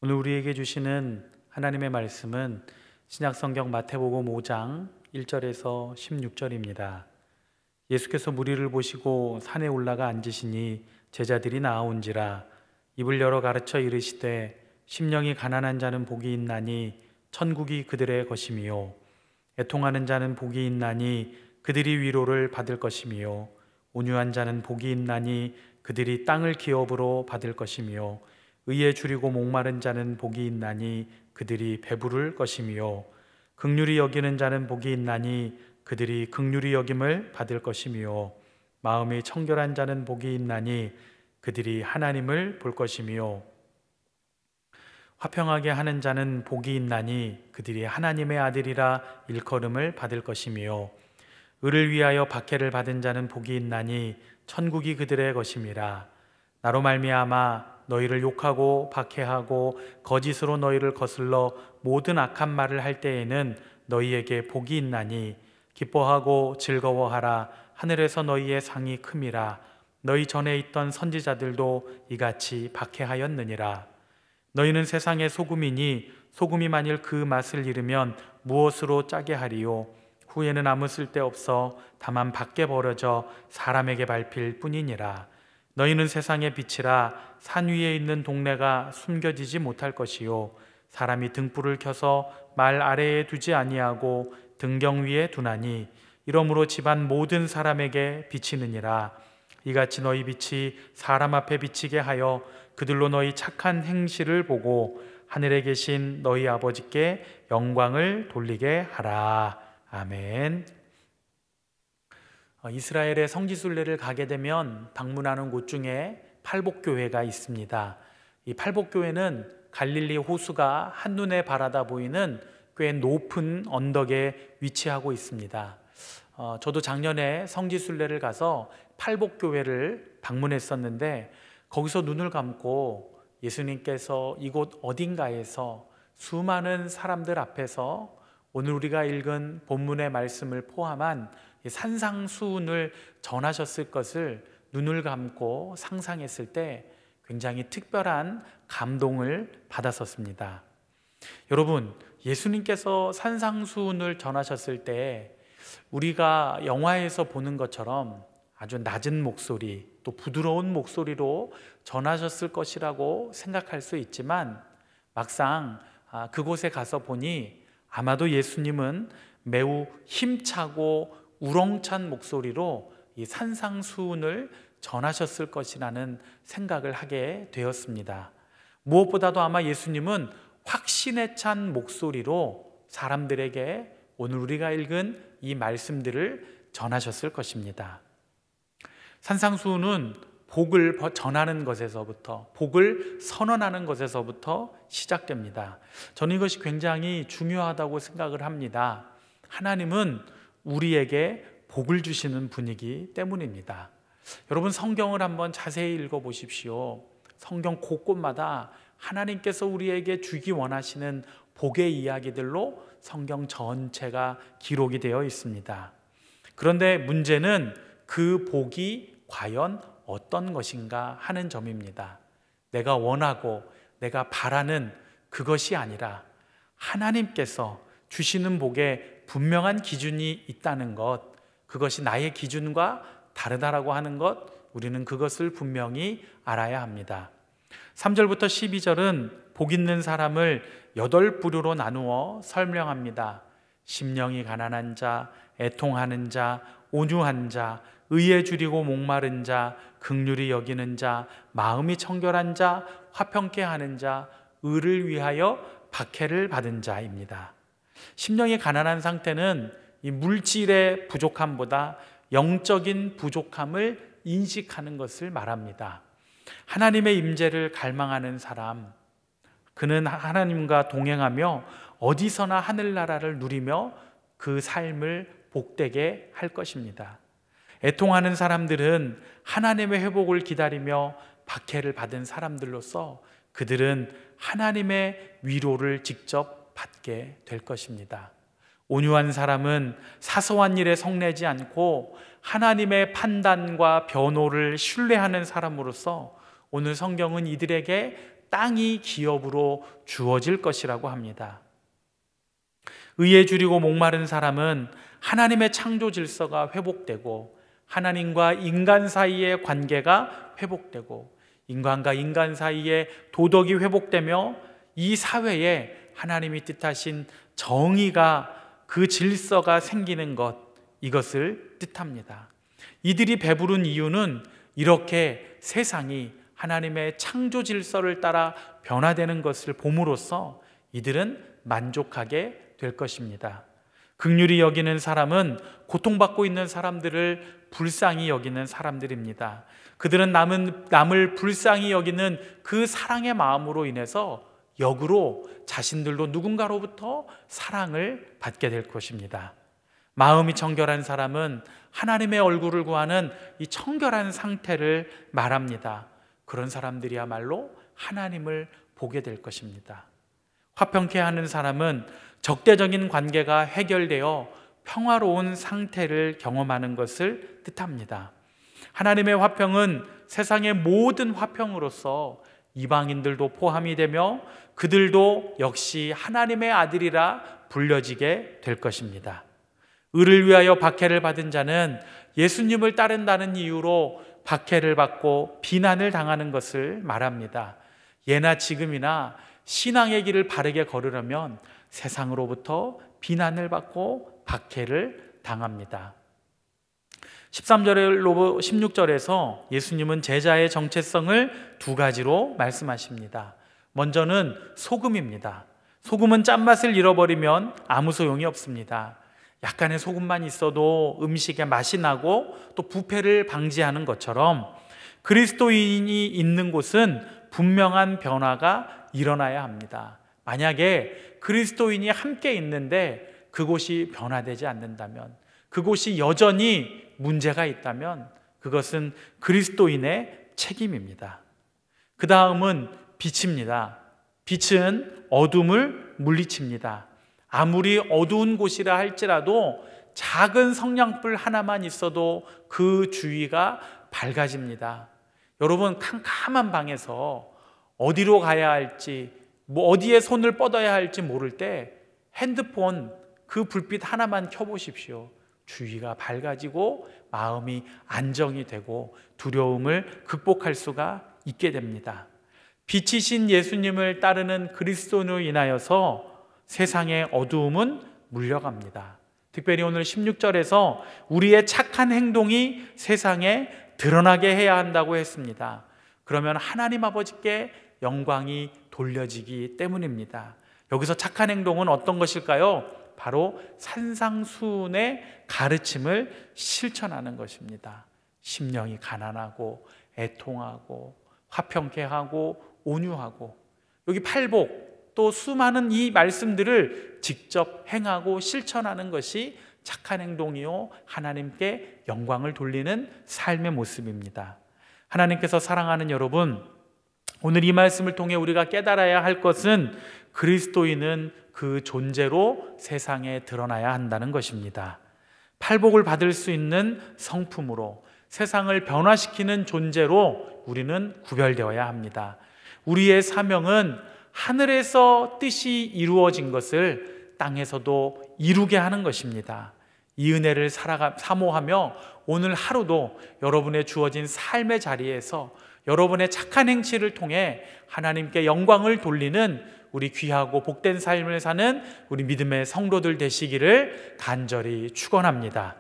오늘 우리에게 주시는 하나님의 말씀은 신약성경 마태복음 5장 1절에서 16절입니다. 예수께서 무리를 보시고 산에 올라가 앉으시니 제자들이 나아온지라 입을 열어 가르쳐 이르시되 심령이 가난한 자는 복이 있나니 천국이 그들의 것이미요 애통하는 자는 복이 있나니 그들이 위로를 받을 것이미요 온유한 자는 복이 있나니 그들이 땅을 기업으로 받을 것이미요 의에 줄이고 목마른 자는 복이 있나니 그들이 배부를 것이미요 긍휼히 여기는 자는 복이 있나니 그들이 긍휼히 여김을 받을 것이미요 마음이 청결한 자는 복이 있나니 그들이 하나님을 볼 것이미요 화평하게 하는 자는 복이 있나니 그들이 하나님의 아들이라 일컬음을 받을 것이미요 의를 위하여 박해를 받은 자는 복이 있나니 천국이 그들의 것임이라 나로 말미암아 너희를 욕하고 박해하고 거짓으로 너희를 거슬러 모든 악한 말을 할 때에는 너희에게 복이 있나니 기뻐하고 즐거워하라 하늘에서 너희의 상이 큼이라 너희 전에 있던 선지자들도 이같이 박해하였느니라 너희는 세상의 소금이니 소금이 만일 그 맛을 잃으면 무엇으로 짜게 하리요 후에는 아무 쓸데없어 다만 밖에 버려져 사람에게 밟힐 뿐이니라 너희는 세상의 빛이라 산 위에 있는 동네가 숨겨지지 못할 것이요 사람이 등불을 켜서 말 아래에 두지 아니하고 등경 위에 두나니 이러므로 집안 모든 사람에게 비치느니라 이같이 너희 빛이 사람 앞에 비치게 하여 그들로 너희 착한 행실을 보고 하늘에 계신 너희 아버지께 영광을 돌리게 하라. 아멘. 이스라엘의 성지순례를 가게 되면 방문하는 곳 중에 팔복교회가 있습니다. 이 팔복교회는 갈릴리 호수가 한눈에 바라다 보이는 꽤 높은 언덕에 위치하고 있습니다. 저도 작년에 성지순례를 가서 팔복교회를 방문했었는데 거기서 눈을 감고 예수님께서 이곳 어딘가에서 수많은 사람들 앞에서 오늘 우리가 읽은 본문의 말씀을 포함한 산상수훈을 전하셨을 것을 눈을 감고 상상했을 때 굉장히 특별한 감동을 받았었습니다. 여러분, 예수님께서 산상수훈을 전하셨을 때 우리가 영화에서 보는 것처럼 아주 낮은 목소리 또 부드러운 목소리로 전하셨을 것이라고 생각할 수 있지만 막상 그곳에 가서 보니 아마도 예수님은 매우 힘차고 우렁찬 목소리로 이 산상수훈을 전하셨을 것이라는 생각을 하게 되었습니다. 무엇보다도 아마 예수님은 확신에 찬 목소리로 사람들에게 오늘 우리가 읽은 이 말씀들을 전하셨을 것입니다. 산상수훈은 복을 전하는 것에서부터, 복을 선언하는 것에서부터 시작됩니다. 저는 이것이 굉장히 중요하다고 생각을 합니다. 하나님은 우리에게 복을 주시는 분이기 때문입니다. 여러분, 성경을 한번 자세히 읽어보십시오. 성경 곳곳마다 하나님께서 우리에게 주기 원하시는 복의 이야기들로 성경 전체가 기록이 되어 있습니다. 그런데 문제는 그 복이 과연 어떤 것인가 하는 점입니다. 내가 원하고 내가 바라는 그것이 아니라 하나님께서 주시는 복에 분명한 기준이 있다는 것, 그것이 나의 기준과 다르다라고 하는 것, 우리는 그것을 분명히 알아야 합니다. 3절부터 12절은 복 있는 사람을 8부류로 나누어 설명합니다. 심령이 가난한 자, 애통하는 자, 온유한 자, 의에 줄이고 목마른 자, 긍휼히 여기는 자, 마음이 청결한 자, 화평케 하는 자, 의를 위하여 박해를 받은 자입니다. 심령이 가난한 상태는 이 물질의 부족함보다 영적인 부족함을 인식하는 것을 말합니다. 하나님의 임재를 갈망하는 사람, 그는 하나님과 동행하며 어디서나 하늘나라를 누리며 그 삶을 복되게 할 것입니다. 애통하는 사람들은 하나님의 회복을 기다리며 박해를 받은 사람들로서 그들은 하나님의 위로를 직접 받게 될 것입니다. 온유한 사람은 사소한 일에 성내지 않고 하나님의 판단과 변호를 신뢰하는 사람으로서 오늘 성경은 이들에게 땅이 기업으로 주어질 것이라고 합니다. 의에 줄이고 목마른 사람은 하나님의 창조 질서가 회복되고 하나님과 인간 사이의 관계가 회복되고 인간과 인간 사이의 도덕이 회복되며 이 사회에 하나님이 뜻하신 정의가, 그 질서가 생기는 것, 이것을 뜻합니다. 이들이 배부른 이유는 이렇게 세상이 하나님의 창조 질서를 따라 변화되는 것을 봄으로써 이들은 만족하게 될 것입니다. 긍휼히 여기는 사람은 고통받고 있는 사람들을 불쌍히 여기는 사람들입니다. 그들은 남을 불쌍히 여기는 그 사랑의 마음으로 인해서 역으로 자신들도 누군가로부터 사랑을 받게 될 것입니다. 마음이 청결한 사람은 하나님의 얼굴을 구하는 이 청결한 상태를 말합니다. 그런 사람들이야말로 하나님을 보게 될 것입니다. 화평케 하는 사람은 적대적인 관계가 해결되어 평화로운 상태를 경험하는 것을 뜻합니다. 하나님의 화평은 세상의 모든 화평으로서 이방인들도 포함이 되며 그들도 역시 하나님의 아들이라 불려지게 될 것입니다. 의를 위하여 박해를 받은 자는 예수님을 따른다는 이유로 박해를 받고 비난을 당하는 것을 말합니다. 예나 지금이나 신앙의 길을 바르게 걸으려면 세상으로부터 비난을 받고 박해를 당합니다. 13절로 16절에서 예수님은 제자의 정체성을 두 가지로 말씀하십니다. 먼저는 소금입니다. 소금은 짠맛을 잃어버리면 아무 소용이 없습니다. 약간의 소금만 있어도 음식에 맛이 나고 또 부패를 방지하는 것처럼 그리스도인이 있는 곳은 분명한 변화가 일어나야 합니다. 만약에 그리스도인이 함께 있는데 그곳이 변화되지 않는다면, 그곳이 여전히 문제가 있다면 그것은 그리스도인의 책임입니다. 그 다음은 빛입니다. 빛은 어둠을 물리칩니다. 아무리 어두운 곳이라 할지라도 작은 성냥불 하나만 있어도 그 주위가 밝아집니다. 여러분, 캄캄한 방에서 어디로 가야 할지, 어디에 손을 뻗어야 할지 모를 때 핸드폰 그 불빛 하나만 켜보십시오. 주위가 밝아지고 마음이 안정이 되고 두려움을 극복할 수가 있게 됩니다. 빛이신 예수님을 따르는 그리스도인으로 인하여서 세상의 어두움은 물려갑니다. 특별히 오늘 16절에서 우리의 착한 행동이 세상에 드러나게 해야 한다고 했습니다. 그러면 하나님 아버지께 영광이 돌려지기 때문입니다. 여기서 착한 행동은 어떤 것일까요? 바로 산상수훈의 가르침을 실천하는 것입니다. 심령이 가난하고 애통하고 화평케 하고 온유하고, 여기 팔복 또 수많은 이 말씀들을 직접 행하고 실천하는 것이 착한 행동이요 하나님께 영광을 돌리는 삶의 모습입니다. 하나님께서 사랑하는 여러분, 오늘 이 말씀을 통해 우리가 깨달아야 할 것은 그리스도인은 그 존재로 세상에 드러나야 한다는 것입니다. 팔복을 받을 수 있는 성품으로 세상을 변화시키는 존재로 우리는 구별되어야 합니다. 우리의 사명은 하늘에서 뜻이 이루어진 것을 땅에서도 이루게 하는 것입니다. 이 은혜를 사모하며 오늘 하루도 여러분의 주어진 삶의 자리에서 여러분의 착한 행실을 통해 하나님께 영광을 돌리는 우리 귀하고 복된 삶을 사는 우리 믿음의 성도들 되시기를 간절히 축원합니다.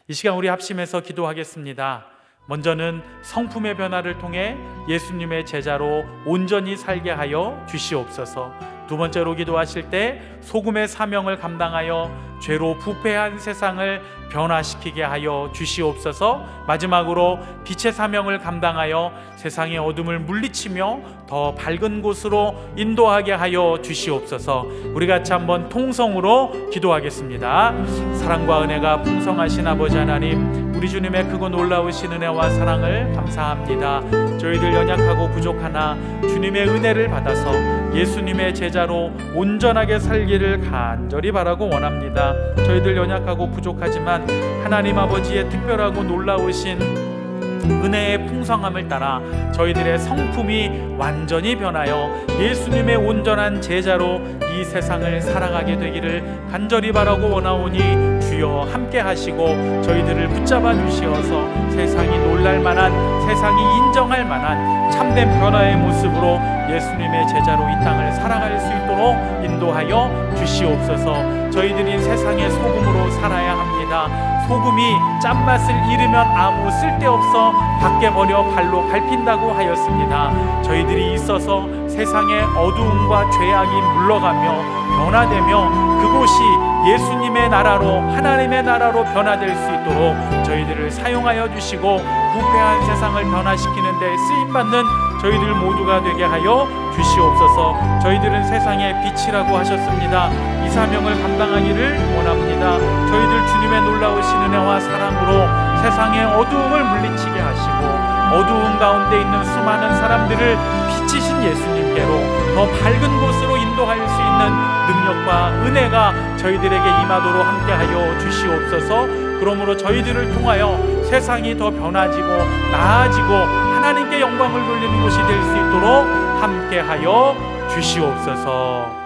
이 시간 우리 합심해서 기도하겠습니다. 먼저는 성품의 변화를 통해 예수님의 제자로 온전히 살게 하여 주시옵소서. 두 번째로 기도하실 때 소금의 사명을 감당하여 죄로 부패한 세상을 변화시키게 하여 주시옵소서. 마지막으로 빛의 사명을 감당하여 세상의 어둠을 물리치며 더 밝은 곳으로 인도하게 하여 주시옵소서. 우리 같이 한번 통성으로 기도하겠습니다. 사랑과 은혜가 풍성하신 아버지 하나님, 우리 주님의 크고 놀라우신 은혜와 사랑을 감사합니다. 저희들 연약하고 부족하나 주님의 은혜를 받아서 예수님의 제자로 온전하게 살기를 간절히 바라고 원합니다. 저희들 연약하고 부족하지만 하나님 아버지의 특별하고 놀라우신 은혜의 풍성함을 따라 저희들의 성품이 완전히 변하여 예수님의 온전한 제자로 이 세상을 살아가게 되기를 간절히 바라고 원하오니 주여 함께 하시고 저희들을 붙잡아 주시어서 세상이 놀랄 만한, 세상이 인정할 만한 참된 변화의 모습으로 예수님의 제자로 이 땅을 살아갈 수 있도록 인도하여 주시옵소서. 저희들이 세상의 소금으로 살아야 합니다. 소금이 짠맛을 잃으면 아무 쓸데없어 밖에 버려 발로 밟힌다고 하였습니다. 저희들이 있어서 세상의 어두움과 죄악이 물러가며 변화되며 그곳이 예수님의 나라로, 하나님의 나라로 변화될 수 있도록 저희들을 사용하여 주시고 부패한 세상을 변화시키는 데 쓰임받는 저희들 모두가 되게 하여 주시옵소서. 저희들은 세상의 빛이라고 하셨습니다. 이 사명을 감당하기를 원합니다. 저희들 주님의 놀라우신 은혜와 사랑으로 세상의 어두움을 물리치게 하시고 어두움 가운데 있는 수많은 사람들을 빛이신 예수님께로 더 밝은 곳으로 인도할 수 있는 능력과 은혜가 저희들에게 임하도록 함께하여 주시옵소서. 그러므로 저희들을 통하여 세상이 더 변화지고 나아지고 하나님께 영광을 돌리는 곳이 될 수 있도록 함께하여 주시옵소서.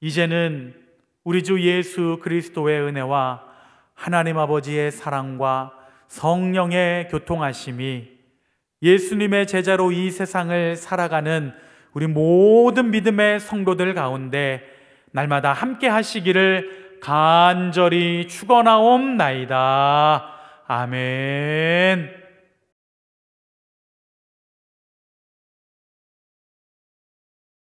이제는 우리 주 예수 그리스도의 은혜와 하나님 아버지의 사랑과 성령의 교통하심이 예수님의 제자로 이 세상을 살아가는 우리 모든 믿음의 성도들 가운데 날마다 함께 하시기를 간절히 축원하옵나이다. 아멘.